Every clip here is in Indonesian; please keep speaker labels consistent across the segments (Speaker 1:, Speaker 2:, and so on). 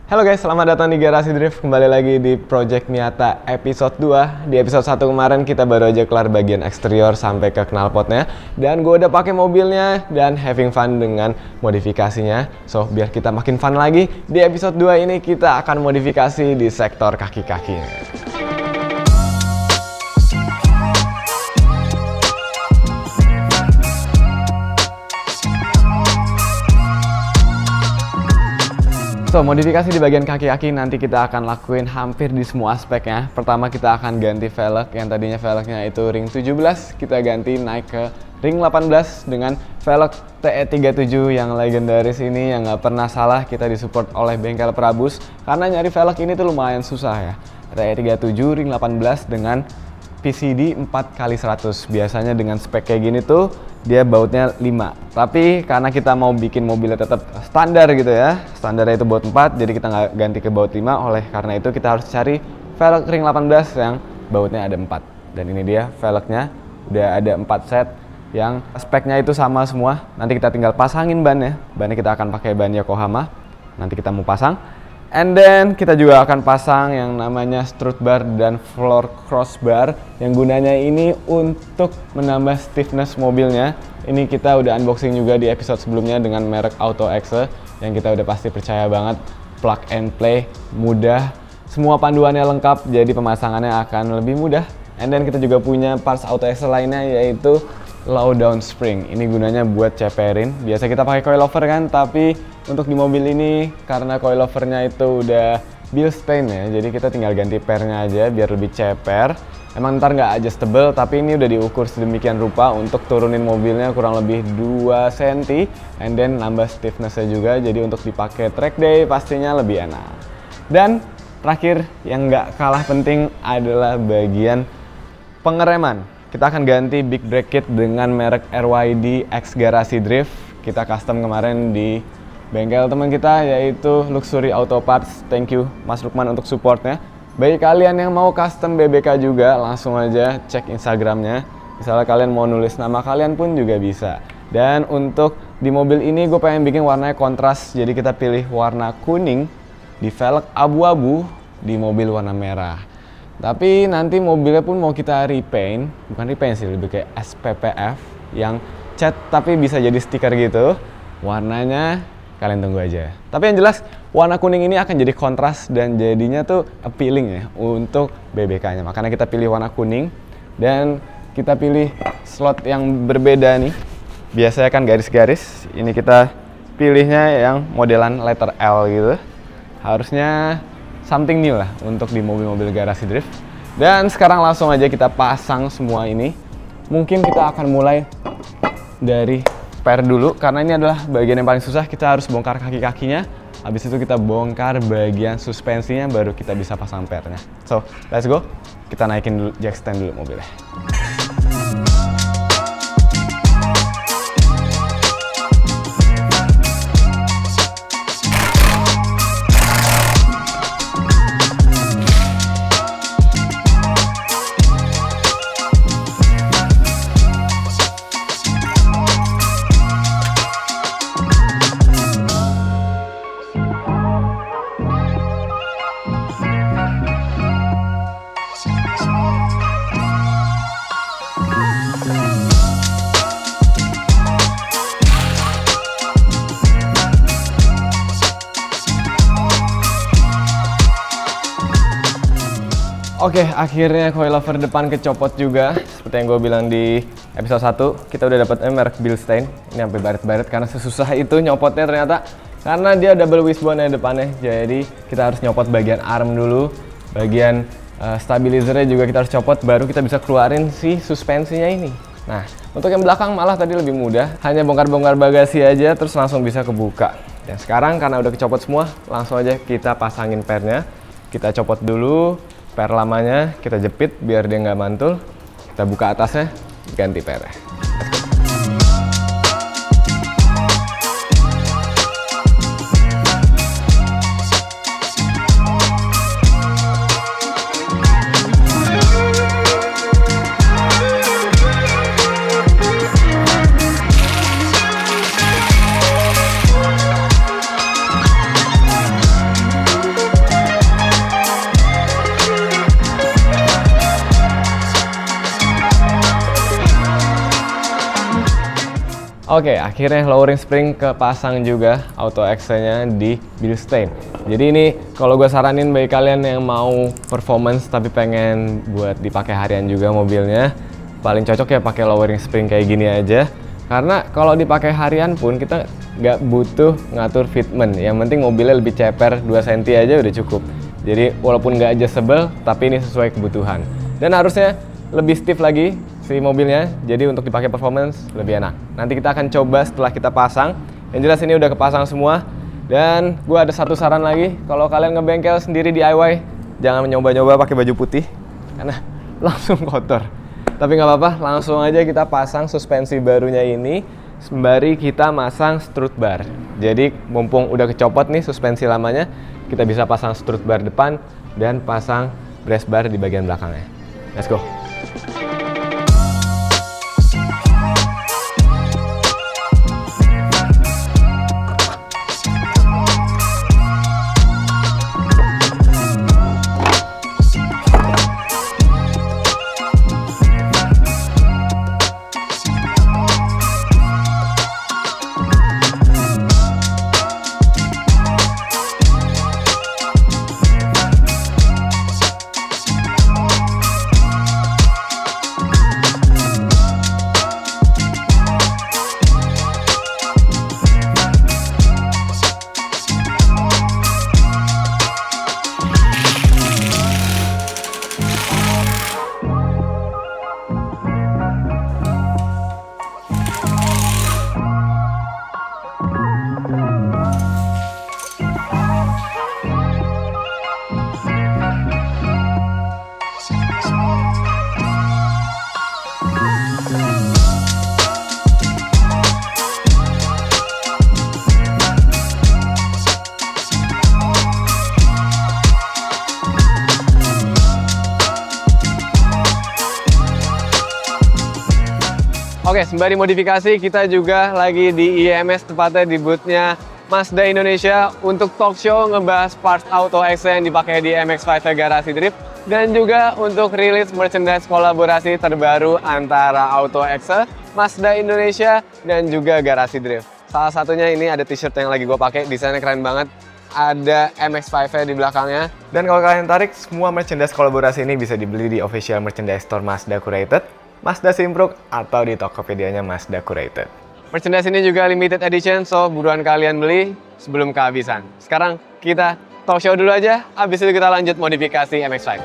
Speaker 1: Halo guys, selamat datang di Garasi Drift. Kembali lagi di Project Miata episode 2. Di episode 1 kemarin kita baru aja kelar bagian eksterior sampai ke knalpotnya. Dan gue udah pakai mobilnya dan having fun dengan modifikasinya. So, biar kita makin fun lagi, di episode 2 ini kita akan modifikasi di sektor kaki-kakinya. So, modifikasi di bagian kaki-kaki nanti kita akan lakuin hampir di semua aspeknya. Pertama kita akan ganti velg, yang tadinya velgnya itu ring 17, kita ganti naik ke ring 18 dengan velg TE37 yang legendaris ini yang nggak pernah salah. Kita disupport oleh bengkel Prabus, karena nyari velg ini tuh lumayan susah ya. TE37 ring 18 dengan PCD 4x100. Biasanya dengan spek kayak gini tuh dia bautnya 5. Tapi karena kita mau bikin mobilnya tetap standar gitu ya, standarnya itu baut 4, jadi kita nggak ganti ke baut 5. Oleh karena itu kita harus cari velg ring 18 yang bautnya ada 4. Dan ini dia velgnya, udah ada 4 set yang speknya itu sama semua. Nanti kita tinggal pasangin bannya. Bannya kita akan pakai ban Yokohama. Nanti kita mau pasang. And then kita juga akan pasang yang namanya strut bar dan floor crossbar yang gunanya ini untuk menambah stiffness mobilnya. Ini kita udah unboxing juga di episode sebelumnya dengan merek Auto Exe yang kita udah pasti percaya banget, plug and play, mudah, semua panduannya lengkap, jadi pemasangannya akan lebih mudah. And then kita juga punya parts Auto Exe lainnya yaitu low down spring. Ini gunanya buat ceperin. Biasa kita pakai coilover kan, tapi untuk di mobil ini karena coilovernya itu udah Bilstein ya, jadi kita tinggal ganti pernya aja biar lebih ceper. Emang ntar nggak adjustable, tapi ini udah diukur sedemikian rupa untuk turunin mobilnya kurang lebih 2 cm, and then nambah stiffnessnya juga, jadi untuk dipakai track day pastinya lebih enak. Dan terakhir yang nggak kalah penting adalah bagian pengereman. Kita akan ganti big brake kit dengan merek RYD X Garasi Drift. Kita custom kemarin di bengkel teman kita yaitu Luxury Auto Parts. Thank you Mas Lukman untuk supportnya. Bagi kalian yang mau custom BBK juga, langsung aja cek Instagramnya. Misalnya kalian mau nulis nama kalian pun juga bisa. Dan untuk di mobil ini gue pengen bikin warnanya kontras, jadi kita pilih warna kuning di velg abu-abu, di mobil warna merah. Tapi nanti mobilnya pun mau kita repaint, bukan repaint sih, lebih kayak SPPF yang cat tapi bisa jadi stiker gitu. Warnanya kalian tunggu aja. Tapi yang jelas warna kuning ini akan jadi kontras dan jadinya tuh appealing ya untuk BBK-nya. Makanya kita pilih warna kuning dan kita pilih slot yang berbeda nih. Biasanya kan garis-garis, ini kita pilihnya yang modelan letter L gitu. Harusnya something new lah untuk di mobil-mobil Garasi Drift. Dan sekarang langsung aja kita pasang semua ini. Mungkin kita akan mulai dari per dulu, karena ini adalah bagian yang paling susah. Kita harus bongkar kaki-kakinya, habis itu kita bongkar bagian suspensinya, baru kita bisa pasang pernya. So, let's go. Kita naikin dulu, jack stand dulu mobilnya. Oke, akhirnya coilover depan kecopot juga. Seperti yang gue bilang di episode 1, kita udah dapat merek Bilstein. Ini sampai baret-baret karena sesusah itu nyopotnya ternyata. Karena dia double wishbone ya depannya. Jadi kita harus nyopot bagian arm dulu. Bagian stabilizernya juga kita harus copot, baru kita bisa keluarin si suspensinya ini. Nah, untuk yang belakang malah tadi lebih mudah. Hanya bongkar-bongkar bagasi aja, terus langsung bisa kebuka. Dan sekarang karena udah kecopot semua, langsung aja kita pasangin pernya. Kita copot dulu per lamanya, kita jepit biar dia nggak mantul. Kita buka atasnya, ganti pernya. Oke, akhirnya lowering spring kepasang juga auto exhaust-nya di Bilstein. Jadi ini kalau gue saranin bagi kalian yang mau performance tapi pengen buat dipakai harian juga mobilnya, paling cocok ya pakai lowering spring kayak gini aja. Karena kalau dipakai harian pun kita nggak butuh ngatur fitment. Yang penting mobilnya lebih ceper 2 cm aja udah cukup. Jadi walaupun nggak adjustable, tapi ini sesuai kebutuhan. Dan harusnya lebih stiff lagi si mobilnya, jadi untuk dipakai performance lebih enak. Nanti kita akan coba setelah kita pasang. Yang jelas ini udah kepasang semua. Dan gue ada satu saran lagi, kalau kalian ngebengkel sendiri DIY, jangan nyoba-nyoba pakai baju putih, karena langsung kotor. Tapi nggak apa-apa, langsung aja kita pasang suspensi barunya ini sembari kita masang strut bar. Jadi mumpung udah kecopot nih suspensi lamanya, kita bisa pasang strut bar depan dan pasang brace bar di bagian belakangnya. Let's go! Oke, sembari modifikasi, kita juga lagi di IMS, tepatnya di booth-nya Mazda Indonesia untuk talk show ngebahas parts auto exhaust yang dipakai di MX-5 Garasi Drift, dan juga untuk rilis merchandise kolaborasi terbaru antara auto exhaust, Mazda Indonesia, dan juga Garasi Drift. Salah satunya ini ada t-shirt yang lagi gue pakai, desainnya keren banget. Ada MX-5 di belakangnya. Dan kalau kalian tarik, semua merchandise kolaborasi ini bisa dibeli di official merchandise store Mazda Curated, Mazda Simpruk, atau di Tokopedia-nya Mazda Curated. Merchandise ini juga limited edition, so buruan kalian beli sebelum kehabisan. Sekarang kita talk show dulu aja, habis itu kita lanjut modifikasi MX-5.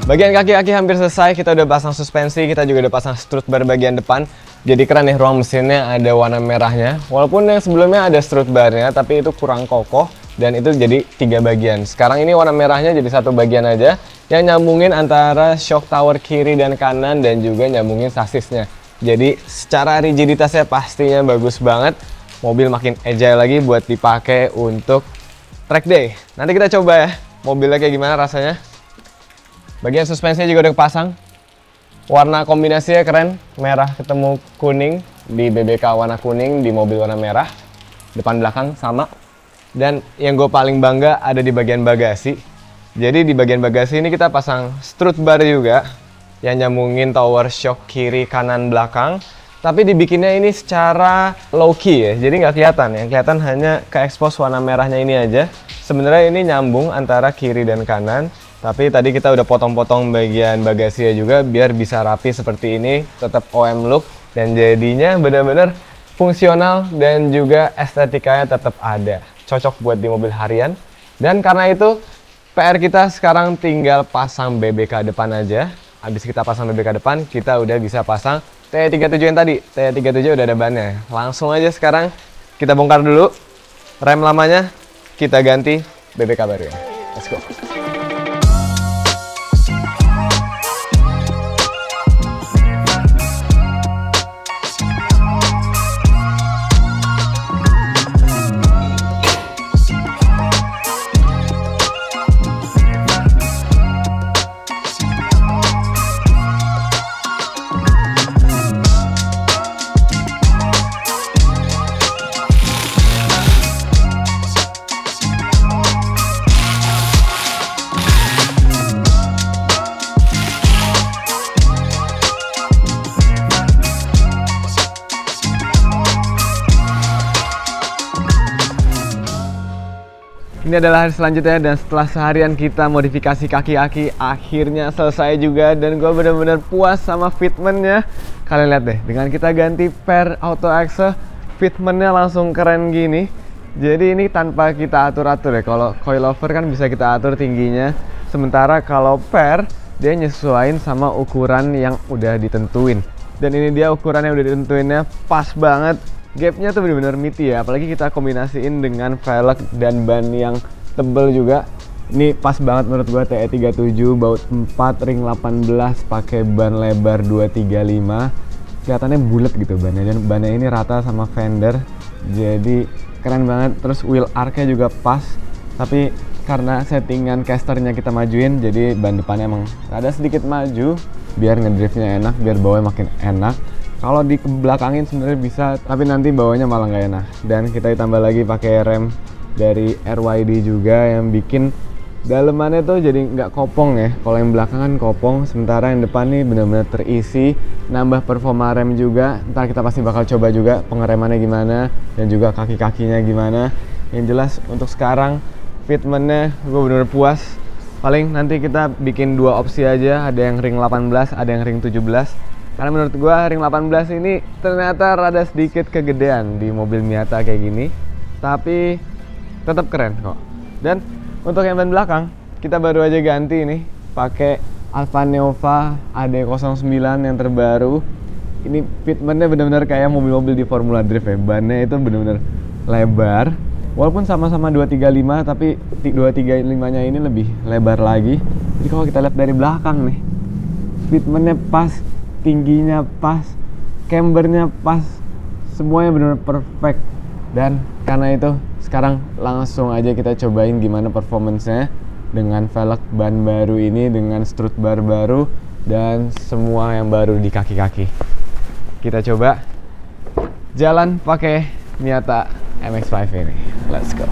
Speaker 1: Bagian kaki-kaki hampir selesai, kita udah pasang suspensi, kita juga udah pasang strut bar bagian depan. Jadi keren nih, ruang mesinnya ada warna merahnya. Walaupun yang sebelumnya ada strut barnya, tapi itu kurang kokoh dan itu jadi 3 bagian. Sekarang ini warna merahnya jadi 1 bagian aja yang nyambungin antara shock tower kiri dan kanan dan juga nyambungin sasisnya. Jadi secara rigiditasnya pastinya bagus banget. Mobil makin agile lagi buat dipakai untuk track day. Nanti kita coba ya, mobilnya kayak gimana rasanya. Bagian suspensinya juga udah kepasang. Warna kombinasinya keren, merah ketemu kuning, di BBK warna kuning, di mobil warna merah. Depan belakang sama. Dan yang gue paling bangga ada di bagian bagasi. Jadi di bagian bagasi ini kita pasang strut bar juga yang nyambungin tower shock kiri kanan belakang. Tapi dibikinnya ini secara low key ya, jadi nggak kelihatan. Yang kelihatan hanya ke expose warna merahnya ini aja. Sebenarnya ini nyambung antara kiri dan kanan. Tapi tadi kita udah potong-potong bagian bagasinya juga biar bisa rapi seperti ini, tetap OM look dan jadinya benar-benar fungsional dan juga estetikanya tetap ada. Cocok buat di mobil harian. Dan karena itu PR kita sekarang tinggal pasang BBK depan aja. Habis kita pasang BBK depan, kita udah bisa pasang T37 yang tadi. T37 udah ada bannya. Langsung aja sekarang kita bongkar dulu rem lamanya, kita ganti BBK baru ya. Let's go. Ini adalah hari selanjutnya dan setelah seharian kita modifikasi kaki-kaki akhirnya selesai juga dan gue bener-bener puas sama fitmentnya. Kalian lihat deh, dengan kita ganti per auto axle, fitmentnya langsung keren gini. Jadi ini tanpa kita atur-atur ya. Kalau coilover kan bisa kita atur tingginya, sementara kalau per dia nyesuaiin sama ukuran yang udah ditentuin. Dan ini dia ukuran yang udah ditentuinnya pas banget. Gapnya tuh bener-bener meaty ya, apalagi kita kombinasiin dengan velg dan ban yang tebel juga. Ini pas banget menurut gua, TE37 baut 4 ring 18 pakai ban lebar 235. Kelihatannya bulat gitu bannya, dan bannya ini rata sama fender. Jadi keren banget. Terus wheel arc-nya juga pas, tapi karena settingan casternya kita majuin, jadi ban depannya emang ada sedikit maju biar ngedriftnya enak, biar bawanya makin enak. Kalau di belakangin sebenarnya bisa, tapi nanti bawanya malah nggak enak. Dan kita ditambah lagi pakai rem dari RYD juga yang bikin dalemannya tuh jadi nggak kopong ya. Kalau yang belakangan kopong, sementara yang depan nih benar-benar terisi. Nambah performa rem juga. Ntar kita pasti bakal coba juga pengeremannya gimana dan juga kaki-kakinya gimana. Yang jelas untuk sekarang fitmentnya gue benar-benar puas. Paling nanti kita bikin dua opsi aja, ada yang ring 18, ada yang ring 17. Karena menurut gue ring 18 ini ternyata rada sedikit kegedean di mobil Miata kayak gini, tapi tetap keren kok. Dan untuk yang ban belakang, kita baru aja ganti nih pakai Alfa Neova AD09 yang terbaru. Ini fitmentnya benar-benar kayak mobil-mobil di Formula Drift ya. Bannya itu benar-benar lebar. Walaupun sama-sama 235, tapi 235-nya ini lebih lebar lagi. Jadi kalau kita lihat dari belakang nih, fitmentnya pas, tingginya pas, cambernya pas, semuanya benar-benar perfect. Dan karena itu sekarang langsung aja kita cobain gimana performance-nya dengan velg ban baru ini, dengan strut bar baru, dan semua yang baru di kaki-kaki. Kita coba jalan pakai Miata MX-5 ini. Let's go.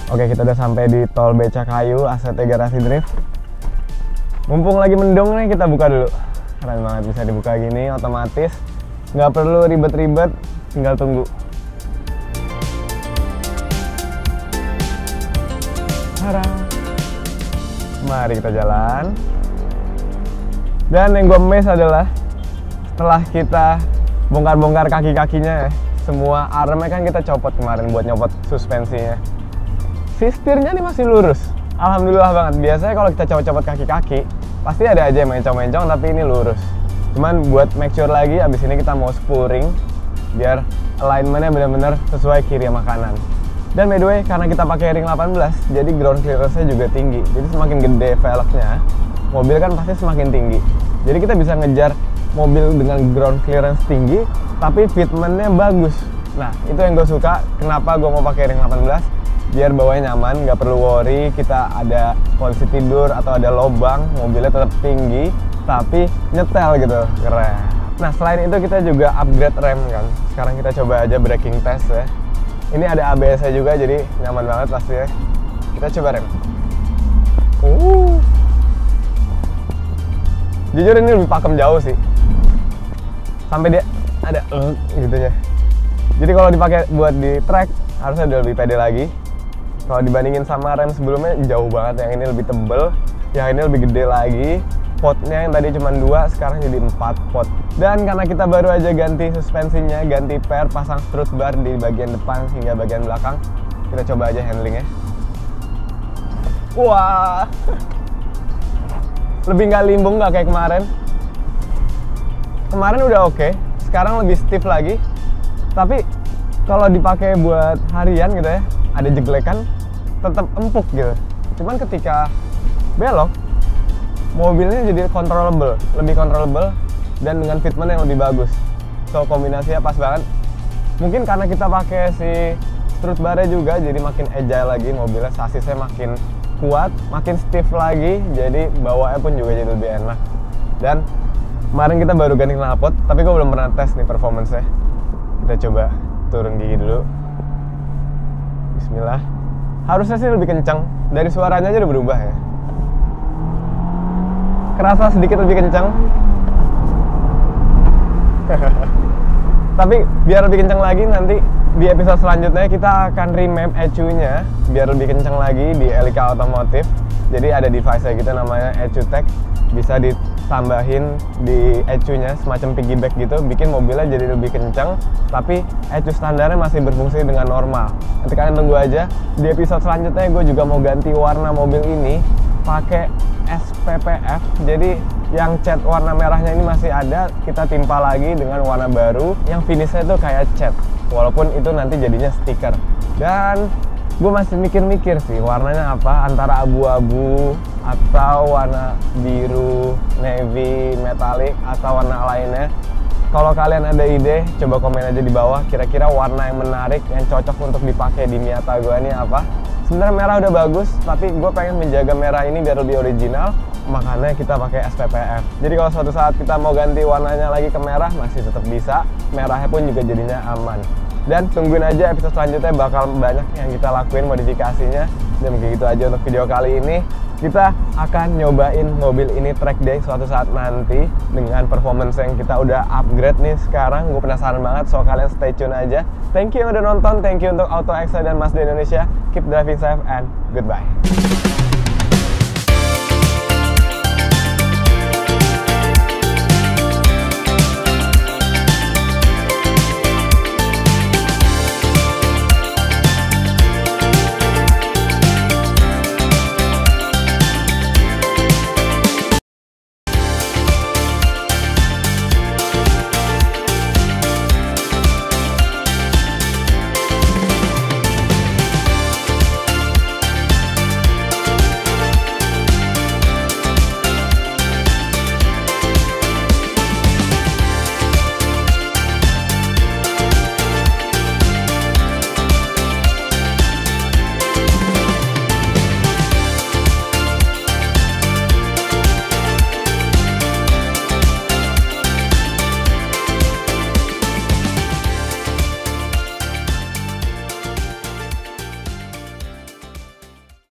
Speaker 1: Oke, kita udah sampai di tol Becakayu, ACT Garasi Drift. Mumpung lagi mendung nih, kita buka dulu. Keren banget, bisa dibuka gini, otomatis. Nggak perlu ribet-ribet, tinggal tunggu. Tada! Mari kita jalan. Dan yang gue miss adalah setelah kita bongkar-bongkar kaki-kakinya ya, semua armnya kan kita copot kemarin buat nyopot suspensinya. Si setirnya ini masih lurus, alhamdulillah banget. Biasanya kalau kita copot-copot kaki-kaki, pasti ada aja yang mencong-mencong, tapi ini lurus. Cuman buat make sure lagi, abis ini kita mau spooling biar alignmentnya benar-benar sesuai kiri sama kanan. Dan by the way, karena kita pakai ring 18, jadi ground clearance-nya juga tinggi. Jadi semakin gede velgnya, mobil kan pasti semakin tinggi. Jadi kita bisa ngejar mobil dengan ground clearance tinggi, tapi fitmentnya bagus. Nah, itu yang gue suka, kenapa gue mau pakai ring 18. Biar bawanya nyaman, nggak perlu worry kita ada posisi tidur atau ada lubang, mobilnya tetap tinggi tapi nyetel gitu, keren. Nah, selain itu kita juga upgrade rem kan. Sekarang kita coba aja braking test ya. Ini ada ABS-nya juga, jadi nyaman banget pasti ya. Kita coba rem. Jujur ini lebih pakem jauh sih, sampai dia ada gitu ya. Jadi kalau dipakai buat di track harusnya udah lebih pede lagi. Kalau dibandingin sama rem sebelumnya jauh banget, yang ini lebih tebel, yang ini lebih gede lagi. Potnya yang tadi cuma 2, sekarang jadi 4 pot. Dan karena kita baru aja ganti suspensinya, ganti per, pasang strut bar di bagian depan hingga bagian belakang, kita coba aja handlingnya. Wah, lebih nggak limbung, nggak kayak kemarin. Kemarin udah oke, sekarang lebih stiff lagi. Tapi kalau dipakai buat harian gitu ya, ada jeglekan, tetap empuk gitu. Cuman ketika belok, mobilnya jadi controllable, lebih controllable, dan dengan fitment yang lebih bagus. So kombinasinya pas banget. Mungkin karena kita pakai si strut barnya juga, jadi makin agile lagi mobilnya, sasisnya makin kuat, makin stiff lagi, jadi bawanya pun juga jadi lebih enak. Dan kemarin kita baru ganti knalpot, tapi gue belum pernah tes nih performance-nya. Kita coba
Speaker 2: turun gigi dulu. Bismillah. Harusnya sih lebih kencang. Dari suaranya aja udah berubah ya. Kerasa sedikit lebih kencang. Tapi biar lebih kencang lagi, nanti di episode selanjutnya kita akan remap ECU-nya biar lebih kencang lagi di Elika Otomotif. Jadi ada device-nya gitu namanya ECU Tech. Bisa ditambahin di ECU-nya semacam piggyback gitu, bikin mobilnya jadi lebih kencang, tapi ECU standarnya masih berfungsi dengan normal. Nanti kalian tunggu aja. Di episode selanjutnya gue juga mau ganti warna mobil ini pakai SPPF. Jadi yang cat warna merahnya ini masih ada, kita timpa lagi dengan warna baru yang finishnya tuh kayak cat, walaupun itu nanti jadinya stiker. Dan gue masih mikir-mikir sih warnanya apa, antara abu-abu atau warna biru, navy, metalik, atau warna lainnya. Kalau kalian ada ide, coba komen aja di bawah kira-kira warna yang menarik, yang cocok untuk dipakai di Miata gue ini apa. Sebenarnya merah udah bagus, tapi gue pengen menjaga merah ini biar lebih original, makanya kita pakai SPPF. Jadi kalau suatu saat kita mau ganti warnanya lagi ke merah, masih tetap bisa, merahnya pun juga jadinya aman. Dan tungguin aja episode selanjutnya, bakal banyak yang kita lakuin modifikasinya. Dan begitu aja untuk video kali ini. Kita akan nyobain mobil ini track day suatu saat nanti dengan performance yang kita udah upgrade nih sekarang. Gue penasaran banget, so kalian stay tune aja. Thank you yang udah nonton, thank you untuk Auto Exa dan Mazda Indonesia. Keep driving safe and goodbye.